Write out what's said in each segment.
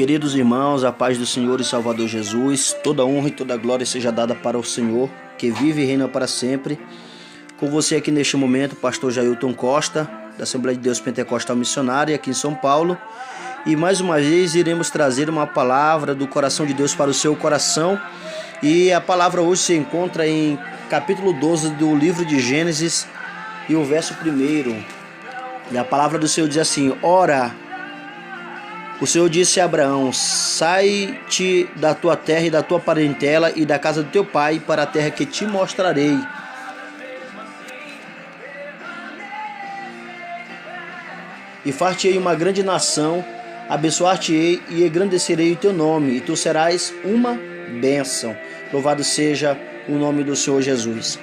Queridos irmãos, a paz do Senhor e Salvador Jesus, toda honra e toda glória seja dada para o Senhor, que vive e reina para sempre. Com você aqui neste momento, pastor Jailton Costa, da Assembleia de Deus Pentecostal Missionária, aqui em São Paulo. E mais uma vez iremos trazer uma palavra do coração de Deus para o seu coração. E a palavra hoje se encontra em capítulo 12 do livro de Gênesis e o verso 1. E a palavra do Senhor diz assim: Ora, o Senhor disse a Abraão: sai-te da tua terra e da tua parentela e da casa do teu pai para a terra que te mostrarei. E far-te-ei uma grande nação, abençoar-te-ei e engrandecerei o teu nome, e tu serás uma bênção. Louvado seja o nome do Senhor Jesus.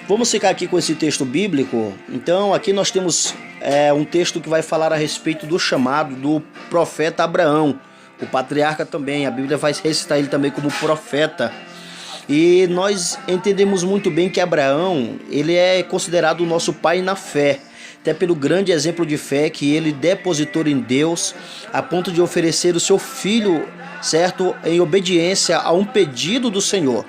Vamos ficar aqui com esse texto bíblico. Então aqui nós temos um texto que vai falar a respeito do chamado do profeta Abraão, o patriarca também. A Bíblia vai recitar ele também como profeta. E nós entendemos muito bem que Abraão, ele é considerado o nosso pai na fé, até pelo grande exemplo de fé que ele depositou em Deus, a ponto de oferecer o seu filho, certo, em obediência a um pedido do Senhor.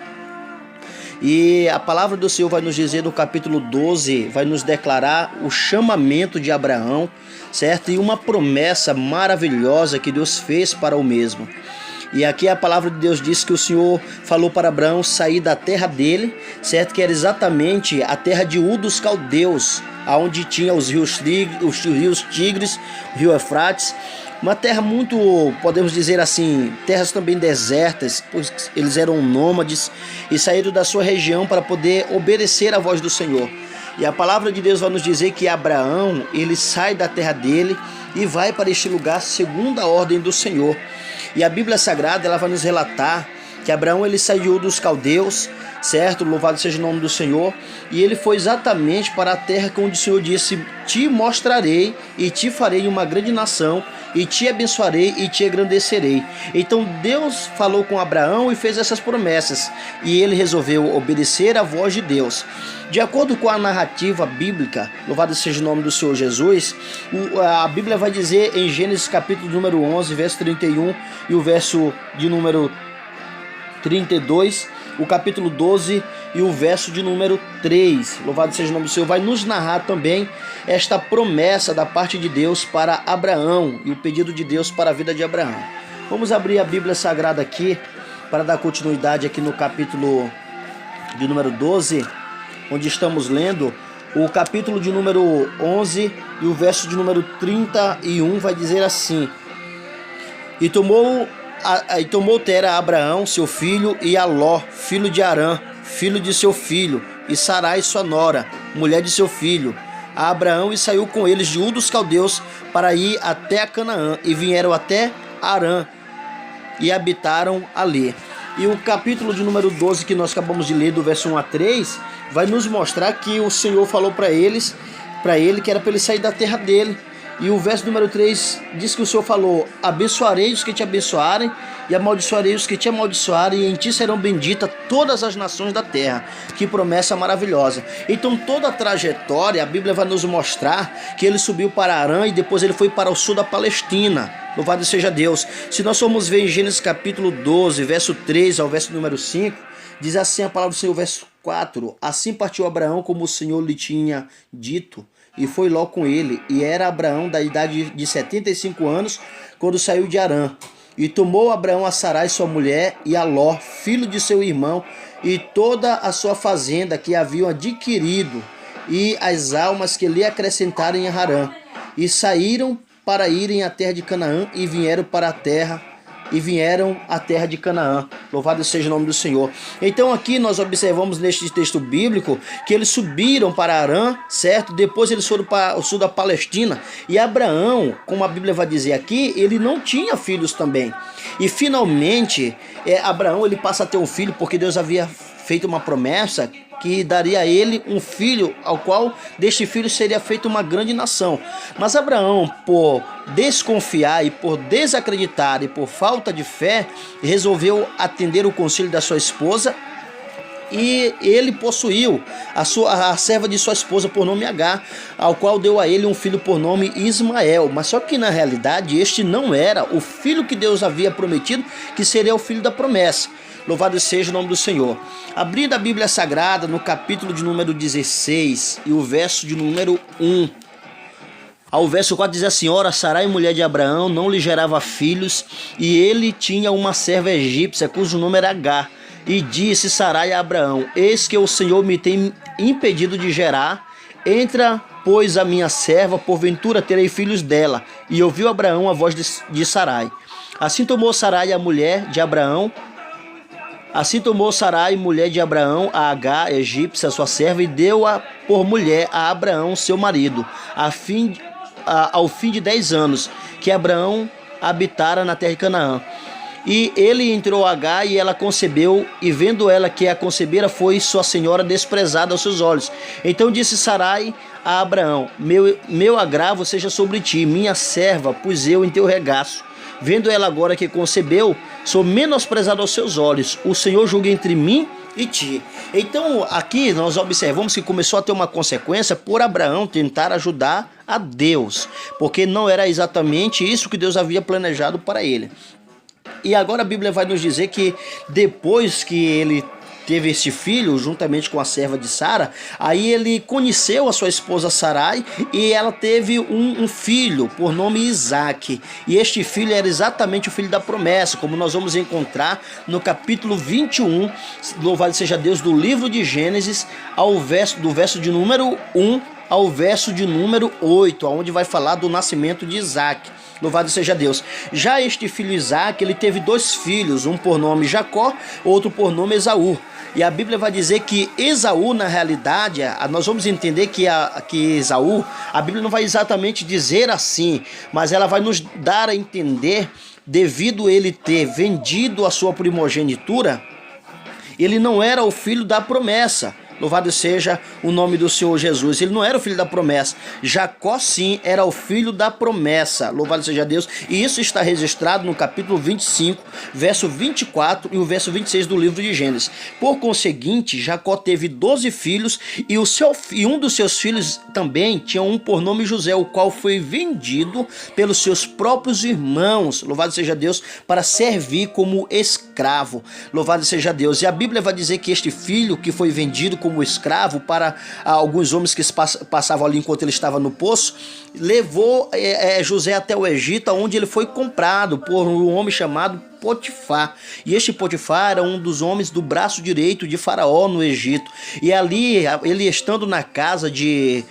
E a palavra do Senhor vai nos dizer no capítulo 12, vai nos declarar o chamamento de Abraão, certo? E uma promessa maravilhosa que Deus fez para o mesmo. E aqui a palavra de Deus diz que o Senhor falou para Abraão sair da terra dele, certo? Que era exatamente a terra de Ur dos Caldeus, onde tinha os rios Tigres, o rio Eufrates. Uma terra muito, podemos dizer assim, terras também desertas, pois eles eram nômades e saíram da sua região para poder obedecer à voz do Senhor. E a palavra de Deus vai nos dizer que Abraão, ele sai da terra dele e vai para este lugar segundo a ordem do Senhor. E a Bíblia Sagrada, ela vai nos relatar que Abraão, ele saiu dos caldeus, certo? Louvado seja o nome do Senhor. E ele foi exatamente para a terra onde o Senhor disse: te mostrarei e te farei uma grande nação, e te abençoarei e te engrandecerei. Então Deus falou com Abraão e fez essas promessas, e ele resolveu obedecer à voz de Deus. De acordo com a narrativa bíblica, louvado seja o nome do Senhor Jesus, a Bíblia vai dizer em Gênesis capítulo número 11, verso 31 e o verso de número 32, o capítulo 12 e o verso de número 3, louvado seja o nome do Senhor, vai nos narrar também esta promessa da parte de Deus para Abraão e o pedido de Deus para a vida de Abraão. Vamos abrir a Bíblia Sagrada aqui para dar continuidade aqui no capítulo de número 12, onde estamos lendo o capítulo de número 11 e o verso de número 31 vai dizer assim: E tomou Tera Abraão, seu filho, e a Ló, filho de Arã, filho de seu filho, e Sarai, sua nora, mulher de seu filho, a Abraão, e saiu com eles de Ur dos Caldeus para ir até a Canaã, e vieram até Arã, e habitaram ali. E o capítulo de número 12 que nós acabamos de ler, do verso 1 a 3, vai nos mostrar que o Senhor falou para ele que era para ele sair da terra dele. E o verso número 3 diz que o Senhor falou: abençoarei os que te abençoarem, e amaldiçoarei os que te amaldiçoarem, e em ti serão benditas todas as nações da terra. Que promessa maravilhosa. Então toda a trajetória, a Bíblia vai nos mostrar que ele subiu para Arã e depois ele foi para o sul da Palestina. Louvado seja Deus. Se nós formos ver em Gênesis capítulo 12, verso 3 ao verso número 5, diz assim a palavra do Senhor, verso 4: Assim partiu Abraão como o Senhor lhe tinha dito, e foi Ló com ele, e era Abraão da idade de 75 anos, quando saiu de Arã. E tomou Abraão a Sarai, sua mulher, e a Ló, filho de seu irmão, e toda a sua fazenda que haviam adquirido, e as almas que lhe acrescentaram em Harã. E saíram para irem à terra de Canaã, e vieram à terra de Canaã. Louvado seja o nome do Senhor. Então aqui nós observamos neste texto bíblico que eles subiram para Arã, certo? Depois eles foram para o sul da Palestina. E Abraão, como a Bíblia vai dizer aqui, ele não tinha filhos também. E finalmente Abraão, ele passa a ter um filho, porque Deus havia feito uma promessa que daria a ele um filho, ao qual deste filho seria feita uma grande nação. Mas Abraão, por desconfiar e por desacreditar e por falta de fé, resolveu atender o conselho da sua esposa e ele possuiu a serva de sua esposa por nome Agar, ao qual deu a ele um filho por nome Ismael. Mas só que na realidade este não era o filho que Deus havia prometido, que seria o filho da promessa. Louvado seja o nome do Senhor. Abrindo a Bíblia Sagrada no capítulo de número 16 e o verso de número 1. Ao verso 4 diz assim: ora, Sarai, mulher de Abraão, não lhe gerava filhos, e ele tinha uma serva egípcia, cujo nome era Agar. E disse Sarai a Abraão: eis que o Senhor me tem impedido de gerar, entra, pois, a minha serva, porventura terei filhos dela. E ouviu Abraão a voz de Sarai. Assim tomou Sarai, mulher de Abraão, a Agar, egípcia, sua serva, e deu-a por mulher a Abraão, seu marido, ao fim de 10 anos, que Abraão habitara na terra de Canaã. E ele entrou a Agar, e ela concebeu, e vendo ela que a concebera, foi sua senhora desprezada aos seus olhos. Então disse Sarai a Abraão: meu agravo seja sobre ti, minha serva, pus eu em teu regaço. Vendo ela agora que concebeu, sou menosprezado aos seus olhos. O Senhor julga entre mim e ti. Então aqui nós observamos que começou a ter uma consequência por Abraão tentar ajudar a Deus, porque não era exatamente isso que Deus havia planejado para ele. E agora a Bíblia vai nos dizer que depois que ele teve esse filho, juntamente com a serva de Sara, aí ele conheceu a sua esposa Sarai, e ela teve um filho por nome Isaque. E este filho era exatamente o filho da promessa, como nós vamos encontrar no capítulo 21, louvado seja Deus, do livro de Gênesis, do verso de número 1 ao verso de número 8, onde vai falar do nascimento de Isaque. Louvado seja Deus. Já este filho Isaque, ele teve 2 filhos, um por nome Jacó, outro por nome Esaú. E a Bíblia vai dizer que Esaú, na realidade, nós vamos entender que Esaú, a Bíblia não vai exatamente dizer assim, mas ela vai nos dar a entender, devido ele ter vendido a sua primogenitura, ele não era o filho da promessa. Louvado seja o nome do Senhor Jesus. Ele não era o filho da promessa. Jacó, sim, era o filho da promessa. Louvado seja Deus. E isso está registrado no capítulo 25, verso 24 e o verso 26 do livro de Gênesis. Por conseguinte, Jacó teve 12 filhos, e um dos seus filhos também tinha um por nome José, o qual foi vendido pelos seus próprios irmãos. Louvado seja Deus, para servir como escravo. Louvado seja Deus. E a Bíblia vai dizer que este filho que foi vendido como escravo para alguns homens que passavam ali enquanto ele estava no poço, levou José até o Egito, onde ele foi comprado por um homem chamado Potifar. E este Potifar era um dos homens do braço direito de Faraó no Egito. E ali, ele estando na casa de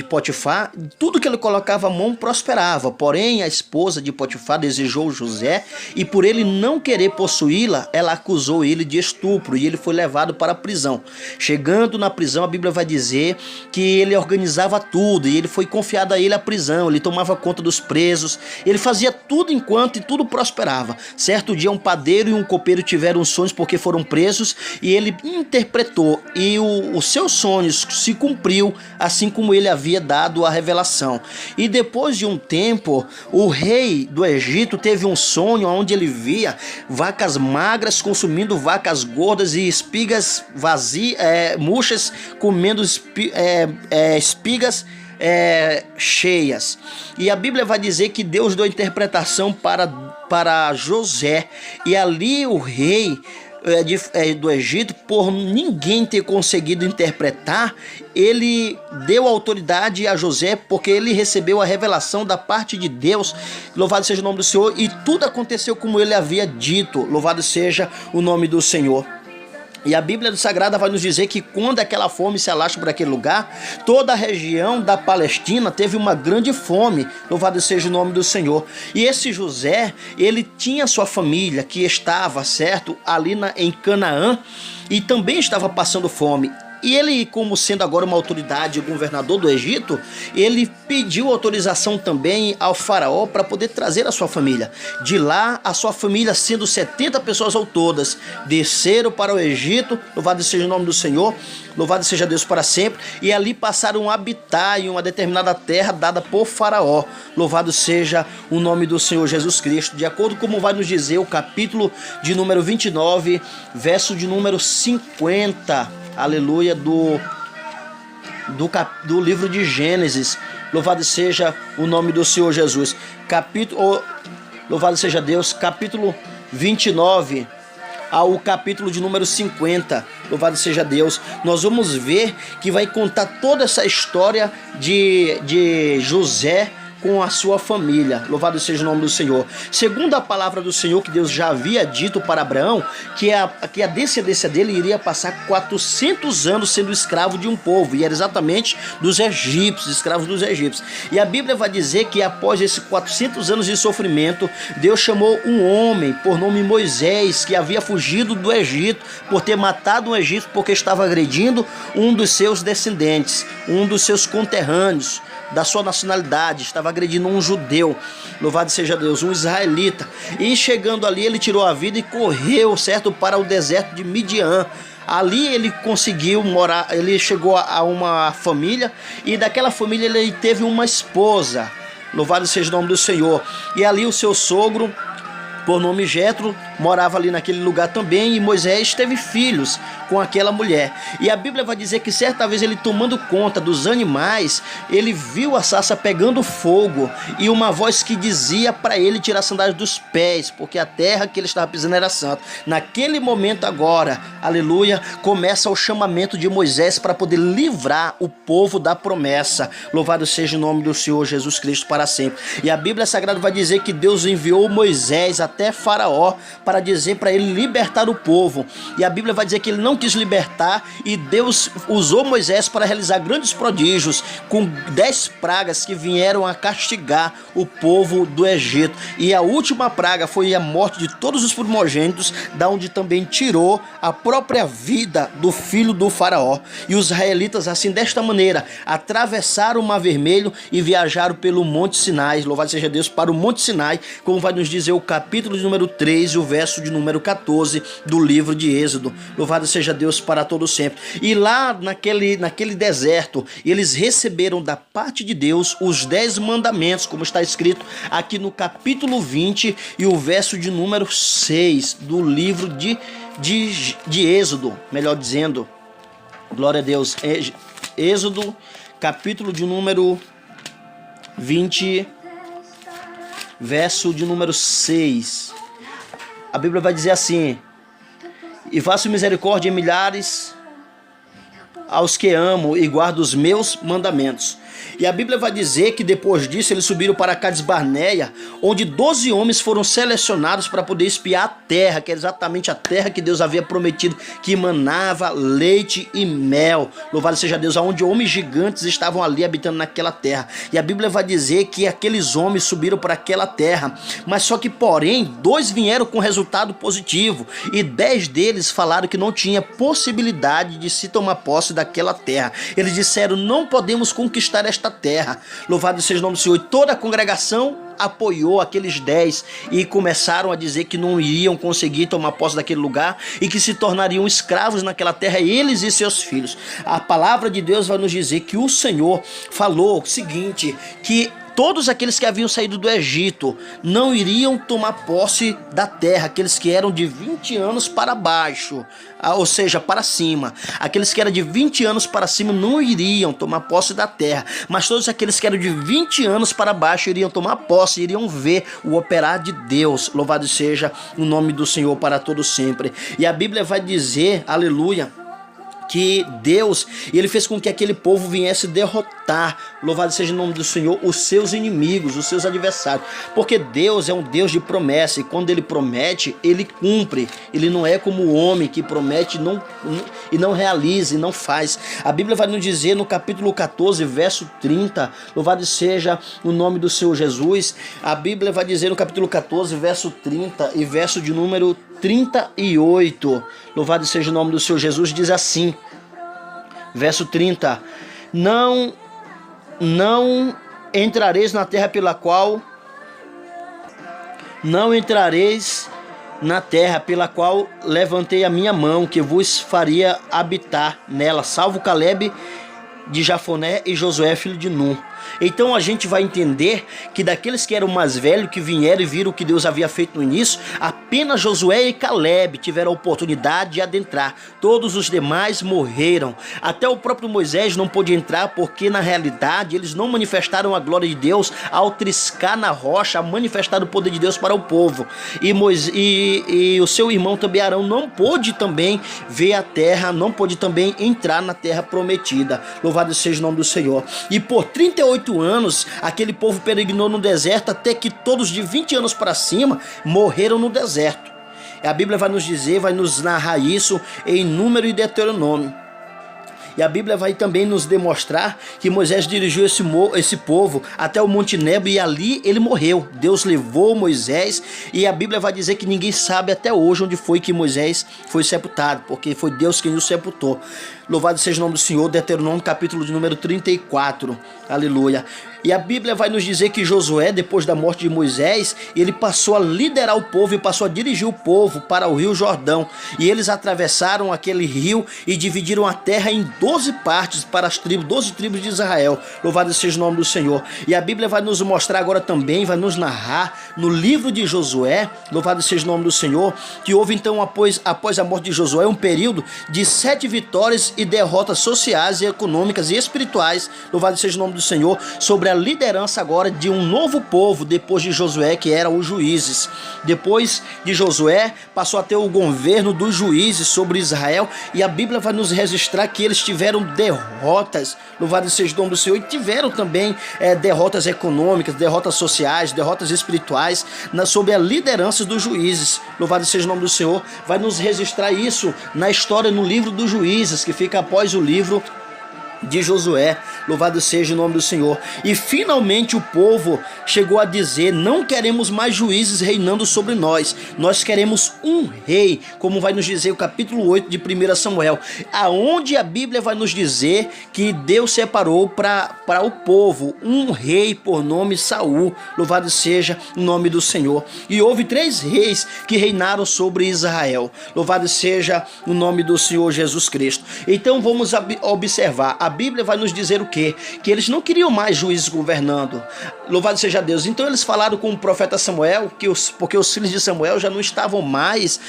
Potifar, tudo que ele colocava a mão prosperava. Porém, a esposa de Potifar desejou José, e por ele não querer possuí-la, ela acusou ele de estupro, e ele foi levado para a prisão. Chegando na prisão, a Bíblia vai dizer que ele organizava tudo, e ele foi confiado a ele a prisão, ele tomava conta dos presos, ele fazia tudo enquanto tudo prosperava. Certo dia, um padeiro e um copeiro tiveram sonhos porque foram presos, e ele interpretou, e os seus sonhos se cumpriu, assim como ele havia dado a revelação. E depois de um tempo, o rei do Egito teve um sonho onde ele via vacas magras consumindo vacas gordas, e espigas murchas comendo espigas cheias. E a Bíblia vai dizer que Deus deu a interpretação para José, e ali o rei do Egito, por ninguém ter conseguido interpretar, ele deu autoridade a José, porque ele recebeu a revelação da parte de Deus. Louvado seja o nome do Senhor, e tudo aconteceu como ele havia dito. Louvado seja o nome do Senhor. E a Bíblia Sagrada vai nos dizer que quando aquela fome se alastra por aquele lugar, toda a região da Palestina teve uma grande fome. Louvado seja o nome do Senhor. E esse José, ele tinha sua família que estava, certo, ali em Canaã, e também estava passando fome. E ele, como sendo agora uma autoridade, governador do Egito, ele pediu autorização também ao faraó para poder trazer a sua família. De lá, a sua família, sendo 70 pessoas ao todas, desceram para o Egito, louvado seja o nome do Senhor, louvado seja Deus para sempre, e ali passaram a habitar em uma determinada terra dada por faraó. Louvado seja o nome do Senhor Jesus Cristo, de acordo com como vai nos dizer o capítulo de número 29, verso de número 50, aleluia, do livro de Gênesis. Louvado seja o nome do Senhor Jesus. Louvado seja Deus, capítulo 29 ao capítulo de número 50, louvado seja Deus, nós vamos ver que vai contar toda essa história de José com a sua família. Louvado seja o nome do Senhor. Segundo a palavra do Senhor, que Deus já havia dito para Abraão, que a descendência dele iria passar 400 anos sendo escravo de um povo, e era exatamente dos egípcios, escravos dos egípcios. E a Bíblia vai dizer que após esses 400 anos de sofrimento, Deus chamou um homem por nome Moisés, que havia fugido do Egito por ter matado um egípcio porque estava agredindo um dos seus descendentes, um dos seus conterrâneos da sua nacionalidade, estava agredindo um judeu, louvado seja Deus, um israelita, e chegando ali ele tirou a vida e correu, certo, para o deserto de Midian. Ali ele conseguiu morar, ele chegou a uma família, e daquela família ele teve uma esposa, louvado seja o nome do Senhor, e ali o seu sogro, por nome Jetro, morava ali naquele lugar também, e Moisés teve filhos com aquela mulher. E a Bíblia vai dizer que certa vez ele, tomando conta dos animais, ele viu a sarça pegando fogo e uma voz que dizia para ele tirar as sandálias dos pés, porque a terra que ele estava pisando era santa. Naquele momento agora, aleluia, começa o chamamento de Moisés para poder livrar o povo da promessa. Louvado seja o nome do Senhor Jesus Cristo para sempre. E a Bíblia Sagrada vai dizer que Deus enviou Moisés até Faraó para dizer para ele libertar o povo. E a Bíblia vai dizer que ele não quis libertar, e Deus usou Moisés para realizar grandes prodígios com 10 pragas que vieram a castigar o povo do Egito. E a última praga foi a morte de todos os primogênitos, da onde também tirou a própria vida do filho do Faraó. E os israelitas, assim, desta maneira, atravessaram o Mar Vermelho e viajaram pelo Monte Sinai. Louvado seja Deus, para o Monte Sinai, como vai nos dizer o capítulo de número 3 e o verso de número 14 do livro de Êxodo. Louvado seja Deus para todo sempre. E lá naquele deserto, eles receberam da parte de Deus os 10 mandamentos, como está escrito aqui no capítulo 20 e o verso de número 6 do livro de Êxodo, melhor dizendo. Glória a Deus. Êxodo, capítulo de número 20, verso de número 6. A Bíblia vai dizer assim: e faço misericórdia em milhares aos que amo e guardo os meus mandamentos. E a Bíblia vai dizer que depois disso eles subiram para Cades Barneia, onde 12 homens foram selecionados para poder espiar a terra, que é exatamente a terra que Deus havia prometido, que manava leite e mel. Louvado seja Deus, aonde homens gigantes estavam ali habitando naquela terra. E a Bíblia vai dizer que aqueles homens subiram para aquela terra, mas só que porém 2 vieram com resultado positivo, e 10 deles falaram que não tinha possibilidade de se tomar posse daquela terra. Eles disseram: não podemos conquistar esta terra. Louvado seja o nome do Senhor. E toda a congregação apoiou aqueles 10 e começaram a dizer que não iriam conseguir tomar posse daquele lugar e que se tornariam escravos naquela terra, eles e seus filhos. A palavra de Deus vai nos dizer que o Senhor falou o seguinte, que todos aqueles que haviam saído do Egito não iriam tomar posse da terra, aqueles que eram de 20 anos para baixo, ou seja, para cima. Aqueles que eram de 20 anos para cima não iriam tomar posse da terra, mas todos aqueles que eram de 20 anos para baixo iriam tomar posse, iriam ver o operar de Deus. Louvado seja o nome do Senhor para todo sempre. E a Bíblia vai dizer, aleluia, que Deus, ele fez com que aquele povo viesse derrotar, louvado seja o nome do Senhor, os seus inimigos, os seus adversários, porque Deus é um Deus de promessa, e quando ele promete, ele cumpre. Ele não é como o homem que promete e não realiza e não faz. A Bíblia vai nos dizer no capítulo 14, verso 30, louvado seja o nome do Senhor Jesus. A Bíblia vai dizer no capítulo 14, verso 30 e verso de número 38, louvado seja o nome do Senhor Jesus, diz assim: verso 30. Não entrareis na terra pela qual levantei a minha mão, que vos faria habitar nela, salvo Caleb de Jafoné e Josué filho de Nun. Então a gente vai entender que daqueles que eram mais velhos, que vieram e viram o que Deus havia feito no início, apenas Josué e Caleb tiveram a oportunidade de adentrar. Todos os demais morreram. Até o próprio Moisés não pôde entrar, porque na realidade eles não manifestaram a glória de Deus ao triscar na rocha, a manifestar o poder de Deus para o povo. E o seu irmão também Arão não pôde também ver a terra, não pôde também entrar na terra prometida. Louvado seja o nome do Senhor. E por 38 anos, aquele povo peregrinou no deserto, até que todos de 20 anos para cima morreram no deserto. A Bíblia vai nos dizer, vai nos narrar isso em Número e Deuteronômio. E a Bíblia vai também nos demonstrar que Moisés dirigiu esse povo até o Monte Nebo, e ali ele morreu. Deus levou Moisés, e a Bíblia vai dizer que ninguém sabe até hoje onde foi que Moisés foi sepultado, porque foi Deus quem o sepultou. Louvado seja o nome do Senhor. Deuteronômio capítulo de número 34. Aleluia. E a Bíblia vai nos dizer que Josué, depois da morte de Moisés, ele passou a liderar o povo e passou a dirigir o povo para o rio Jordão. E eles atravessaram aquele rio e dividiram a terra em 12 partes para as 12 tribos de Israel. Louvado seja o nome do Senhor. E a Bíblia vai nos mostrar agora também, vai nos narrar no livro de Josué, louvado seja o nome do Senhor, que houve então após a morte de Josué um período de 7 vitórias e derrotas sociais e econômicas e espirituais, louvado seja o nome do Senhor, sobre a liderança agora de um novo povo depois de Josué, que eram os juízes. Depois de Josué, passou a ter o governo dos juízes sobre Israel, e a Bíblia vai nos registrar que eles tiveram derrotas, louvado seja o nome do Senhor, e tiveram também derrotas econômicas, derrotas sociais, derrotas espirituais, sob a liderança dos juízes. Louvado seja o nome do Senhor. Vai nos registrar isso na história, no livro dos juízes, que fica após o livro de Josué. Louvado seja o nome do Senhor. E finalmente o povo chegou a dizer: não queremos mais juízes reinando sobre nós, nós queremos um rei, como vai nos dizer o capítulo 8 de 1 Samuel, aonde a Bíblia vai nos dizer que Deus separou para o povo um rei por nome Saul. Louvado seja o nome do Senhor. E houve 3 reis que reinaram sobre Israel. Louvado seja o nome do Senhor Jesus Cristo. Então vamos observar. A Bíblia vai nos dizer o quê? Que eles não queriam mais juízes governando. Louvado seja Deus. Então eles falaram com o profeta Samuel, porque os filhos de Samuel já não estavam mais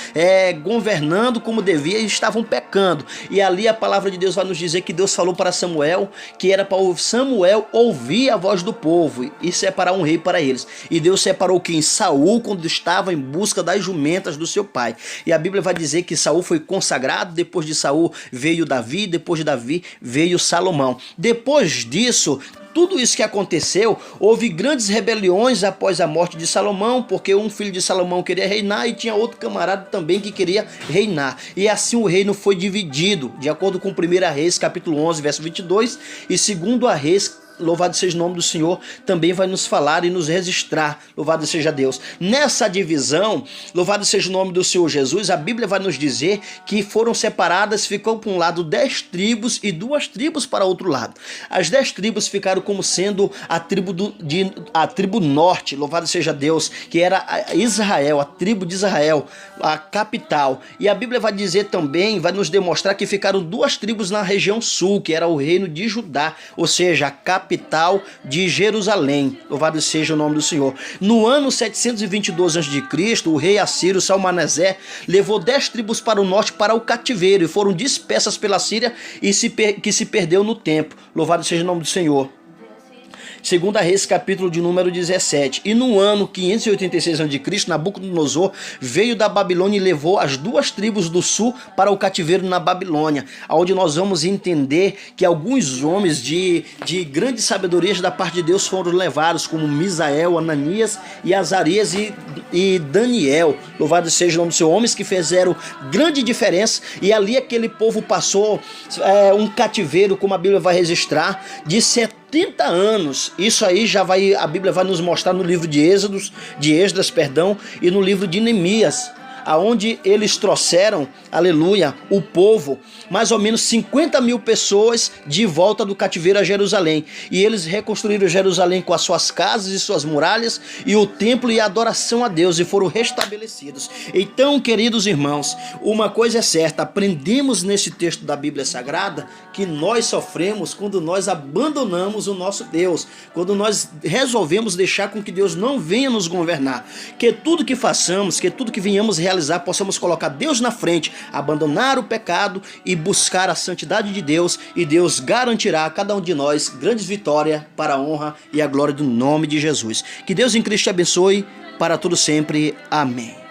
governando como devia, e estavam pecando. E ali a palavra de Deus vai nos dizer que Deus falou para Samuel que era para Samuel ouvir a voz do povo e separar um rei para eles. E Deus separou quem? Saul, quando estava em busca das jumentas do seu pai. E a Bíblia vai dizer que Saul foi consagrado, depois de Saul veio Davi, depois de Davi veio Salomão. Depois disso, tudo isso que aconteceu, houve grandes rebeliões após a morte de Salomão, porque um filho de Salomão queria reinar e tinha outro camarada também que queria reinar. E assim o reino foi dividido, de acordo com 1 Reis, capítulo 11, verso 22, e 2 Reis, louvado seja o nome do Senhor, também vai nos falar e nos registrar, louvado seja Deus. Nessa divisão, louvado seja o nome do Senhor Jesus, a Bíblia vai nos dizer que foram separadas, ficou para um lado 10 tribos e 2 tribos para outro lado. As 10 tribos ficaram como sendo a tribo norte, louvado seja Deus, que era Israel, a tribo de Israel, a capital. E a Bíblia vai dizer também, vai nos demonstrar que ficaram 2 tribos na região sul, que era o reino de Judá, ou seja, a capital de Jerusalém. Louvado seja o nome do Senhor. No ano 722 a.C., o rei assírio Salmaneser levou 10 tribos para o norte para o cativeiro, e foram dispersas pela Síria que se perdeu no tempo. Louvado seja o nome do Senhor. 2 Reis, capítulo de número 17. E no ano 586 a.C., Nabucodonosor veio da Babilônia e levou as 2 tribos do sul para o cativeiro na Babilônia, onde nós vamos entender que alguns homens de grande sabedoria da parte de Deus foram levados, como Misael, Ananias e Azarias e Daniel. Louvado seja o nome do Senhor, homens que fizeram grande diferença, e ali aquele povo passou um cativeiro, como a Bíblia vai registrar, de 70 anos. Isso aí a Bíblia vai nos mostrar no livro de Esdras, e no livro de Neemias. aonde eles trouxeram, aleluia, o povo, mais ou menos 50 mil pessoas de volta do cativeiro a Jerusalém. E eles reconstruíram Jerusalém com as suas casas e suas muralhas, e o templo e a adoração a Deus, e foram restabelecidos. Então, queridos irmãos, uma coisa é certa, aprendemos nesse texto da Bíblia Sagrada que nós sofremos quando nós abandonamos o nosso Deus, quando nós resolvemos deixar com que Deus não venha nos governar. Que tudo que façamos, que tudo que venhamos realizar, possamos colocar Deus na frente, abandonar o pecado e buscar a santidade de Deus, e Deus garantirá a cada um de nós grandes vitórias para a honra e a glória do nome de Jesus. Que Deus em Cristo te abençoe para tudo sempre. Amém.